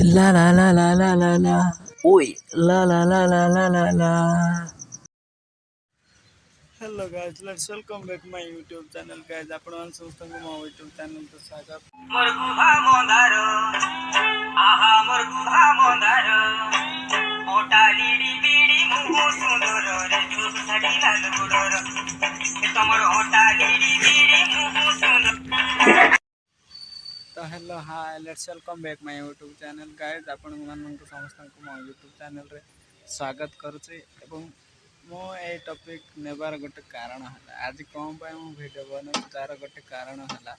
La la la la la la la. Oi, la la la la la la la. Hello guys, let's welcome back my YouTube channel guys. आपण समस्त मो YouTube channel तो स्वागत. मुर्गुभा मोंदार आहा मुर्गुभा मोंदार ओटा लिडी बिडी मुहु सुंदर रे चुप छड़ी लाल गुडर तमर ओटा लिडी बिडी मुहु सुंदर. तो hello hi, let's welcome back my YouTube channel guys. आपण मानक समस्त मो YouTube चैनल रे स्वागत करुचे एवं मो ए टॉपिक नेबार गोटे कारण है आज कौन पाए मो वीडियो बना तार गोटे कारण है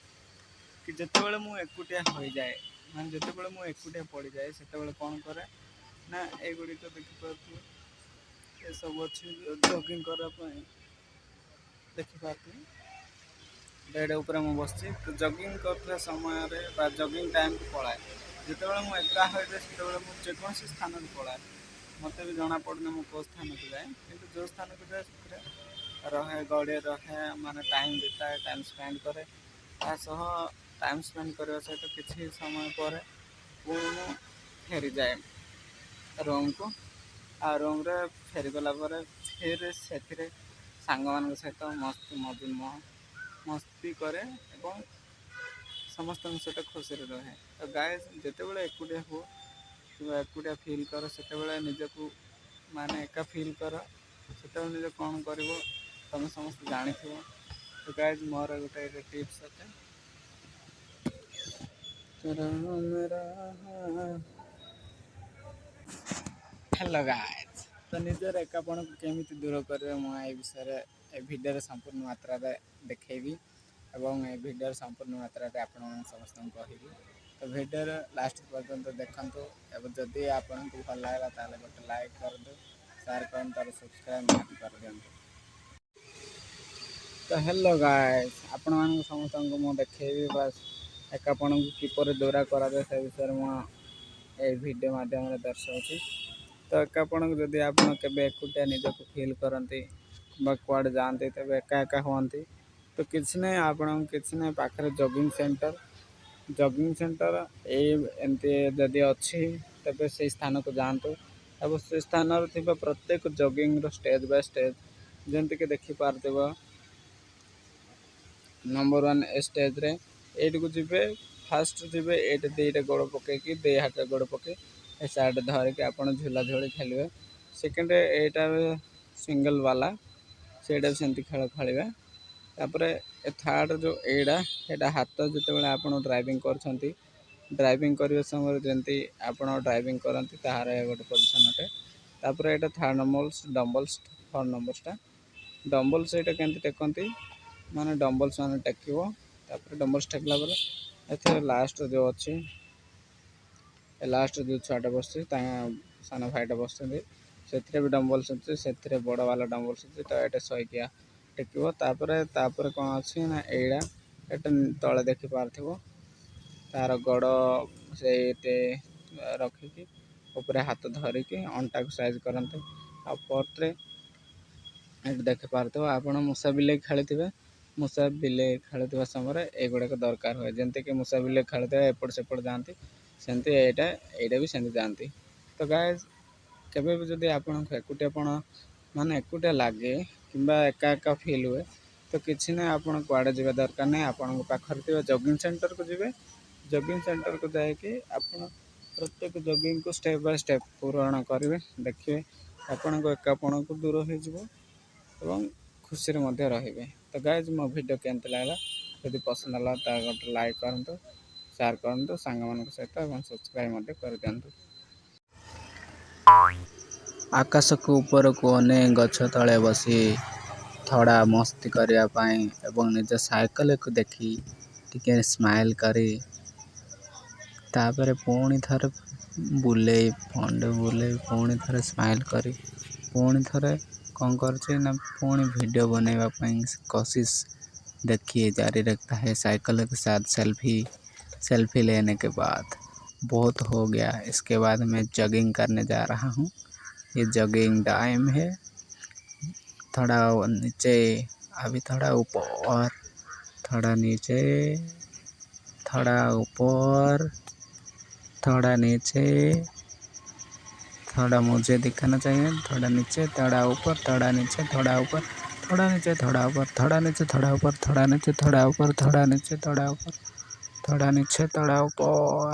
कि जितेबाला मु एकुटिया हो जाए मान जितेबाला मु एकुटिया पड़ जाए से कौन करे ना एगुड़ी तो देखिपे ये सब अच्छी जगिंग करने देखिपे बेड उपर मु बस तो जगिंग कर समय जगिंग टाइम को पलाए जिते मुझे एका हो जाए से जेकोसी स्थान को पलाए मत भी जना पड़ने मु कौ स्थान को जाए कि जो स्थान को जाए रहे गड़े रहे माने टाइम बिताए टाइम स्पेंड करे तासह टाइम स्पेंड करने सहित किसी समय पर पुणी फेरी जाए रूम को आ रूम रे फेरी गला फिर से सांग मान सहित मस्ती मस्ती करे एवं समस्त सहित खुशी रहे. तो गाइस जिते एकुटिया हो कि एकुटिया फिल कर से निजक माने एका फिल कर से निज कौन कर तुम समस्त जानी. तो गाइस मोर गोटे टिप्स अच्छे हेलो गाइस. तो निजर एकापन को केमी दूर करेंगे मुझे विषय भिडियो संपूर्ण मात्रा देखी एवं ए भिडियो संपूर्ण मात्रा आपण समस्त कहि. तो भिडियो लास्ट पर्यंत देखु एवं जदि आपन को भल लगा ताले गोटे लाइक कर दो, शेयर कर सब्सक्राइब कर दिंतु. तो हेलो गाइस आपण मान समस्त को मु देखी बस एकापन को किपर दौरा करा से विषय मुझे भिडियो माध्यम दर्शाऊँ. तो एकापन जदि आप एकुटिया निजक फिल करती कुआड़े जाते तब एका एका हमें तो किसी ना आपण किसी ना पाखे जगिंग सेंटर एमती जदि अच्छी तेज से स्थान को जातु अब से स्थान थी प्रत्येक जगिंग स्टेज बाय स्टेज जमीक देखिपार नंबर 1 स्टेज रे एट को जीवे फास्ट जीवे एट दीटा गोड़ पकईकि दे हाथ गोड़ पकई ए साइड धरिकी आप झूला झूली खेलेंगे. सेकेंड एटा सिंगल वाला सेटा सेमती खेल खेलेंगे. तापर थर्ड जो एटा हाथ जो आप ड्राइविंग कर ड्राइविंग करने समय जमी आप ड्राइविंग करती तार गोटे पोजिशन अटे. तापर एटा थर्ड नंबर डम्बल्स 4 नंबरटा डम्बल्स ये केमती टेकती माने डम्बल्स मैंने टेकिव तापर डम्बल्स टेकला ए लास्ट जो अच्छी लास्ट जो छुआटा बस सान भाईटा बस से भी डम्बल्स अच्छे से बड़ वाला डम्बल्स अच्छे. तो ये शैकिया टेकिव तापर कौन अच्छी ना एड़ा एटा तले देखिपार तार गड़ से रखिकी ऊपर हाथ धरिकी अंटा को साइज करते आते देखिपार आप मूसा बिले खेली मूसा बिले खेलुवा समय एगुड़ाक दरकार हुए जमीक मूसा बिले खेलते एपट सेपट जाती सेमती एटा भी सेमती जाती. तो गाइस केबे भी जदि आपन एकुटियापण माने एकुटिया लगे कि एका एका फिल हुए तो किसी ना आपन कुआड़े जावा दरकार नहीं. आपन पाखरे जगिंग सेंटर को जीवे जगिंग सेंटर को जाकि आप प्रत्येक जगिंग को स्टेप बाय स्टेप पूरण करेंगे देखिए आपण को एकापण को दूर हो खुशी रे. तो गाइज मो वीडियो केमती लगा यदि पसंद है तो गोटे लाइक करूँ शेयर करूँ सांग मान सहित सब्सक्राइब कर दिंतु. आकाश को ऊपर को अने गछ तले बसी थोड़ा मस्ती करने एवं निज साइकिल को देखी टिके स्माइल करी तापर पुणी थर बुले फंड बुले पुणी थर स्माइल करी पुणी थर कौन कर ना पुणी वीडियो बनवाई कोशिश देखिए जारी रखता है. साइकिल के साथ सेल्फी लेने के बाद बहुत हो गया. इसके बाद मैं जॉगिंग करने जा रहा हूँ. ये जॉगिंग टाइम है. थोड़ा नीचे अभी थोड़ा ऊपर थोड़ा नीचे थोड़ा ऊपर थोड़ा नीचे, थोड़ा मुझे दिखाना चाहिए, थोड़ा नीचे, थोड़ा ऊपर, थोड़ा नीचे, थोड़ा ऊपर, थोड़ा नीचे, थोड़ा ऊपर, थोड़ा नीचे, थोड़ा ऊपर, थोड़ा नीचे, थोड़ा ऊपर, थोड़ा नीचे, थोड़ा ऊपर, थोड़ा नीचे, थोड़ा ऊपर।